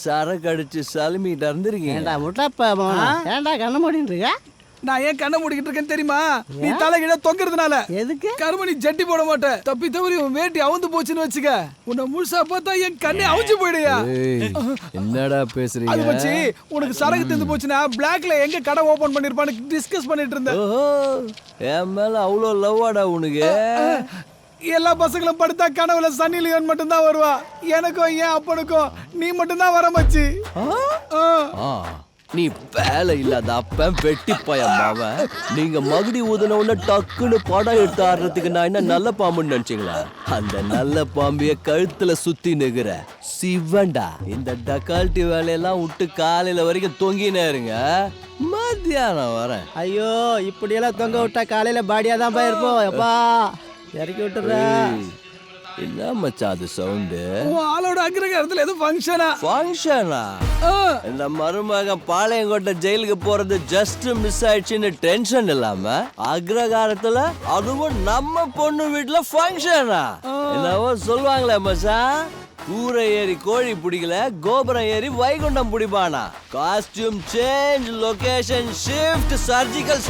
சரக்கு அடிச்சு சலுமிட்டு இருந்திருக்கீங்க. ஏண்டா முட்டப்ப ஏண்டா கண்ண மூடிட்டு இருக்க? நான் ஏன் கண்ணை மூடிக்கிட்டு இருக்கேன்னு தெரியுமா? நீ தலைகிட தொங்குறதுனால. எதுக்கு? கருமணி ஜட்டி போட மாட்டேன். தப்பி தவறி உன் வேட்டி அவுந்து போச்சுன்னு வச்சுக்க, உன்னை முழுசா பார்த்தா என் கண்ணே அவுஞ்சு போயிடுயா. என்னடா பேசுறீங்க? அது வச்சு உனக்கு சரக்கு தந்து போச்சுன்னா பிளாக்ல எங்க கடை ஓபன் பண்ணிருப்பான்னு டிஸ்கஸ் பண்ணிட்டு இருந்தேன். ஓஹோ, என் மேல அவ்வளோ லவ்வாடா உனக்கு? எல்லா பசங்களும் படுத்தா கனவுல சன்னி லியோன் மட்டும்தான் வருவா. எனக்கும் என் அப்பனுக்கும் நீ மட்டும்தான் வர மச்சி. நீ வேலை இல்லாத அப்ப வெட்டி பயமாவன். நீங்க மகுடி ஊதுன உடனே டக்குன்னு படம் எடுத்து ஆடுறதுக்கு நான் என்ன நல்ல பாம்புன்னு நினைச்சீங்களா? அந்த நல்ல பாம்பிய கழுத்துல சுத்தி நிக்கிற சிவன்டா. இந்த டக்கால்ட்டி வேலையெல்லாம் விட்டு காலையில வரைக்கும் தொங்கினே இருங்க, மத்தியானம் வரேன். ஐயோ, இப்படியெல்லாம் தொங்க விட்டா காலையில பாடியா தான் போயிருப்போம். எப்பா இறக்கி விட்டுற. என்ன மச்சான் அது சவுண்டு? உன் ஆளோட அக்ரகாரத்துல எதுவும் ஃபங்க்ஷனா? ஃபங்க்ஷனா? இந்த மருமகன் பாளையங்கோட்டை ஜெயிலுக்கு போறது ஜஸ்ட் மிஸ் ஆயிடுச்சுன்னு டென்ஷன் இல்லாம அக்ரகாரத்துல அதுவும் நம்ம பொண்ணு வீட்டுல ஃபங்க்ஷனா? என்னவோ சொல்லுவாங்களே மச்சான், கூரை ஏறி கோழி பிடிக்கல, கோபுரம் ஏறி வைகுண்டம் பிடிப்பானா. Costume change, location shift, surgical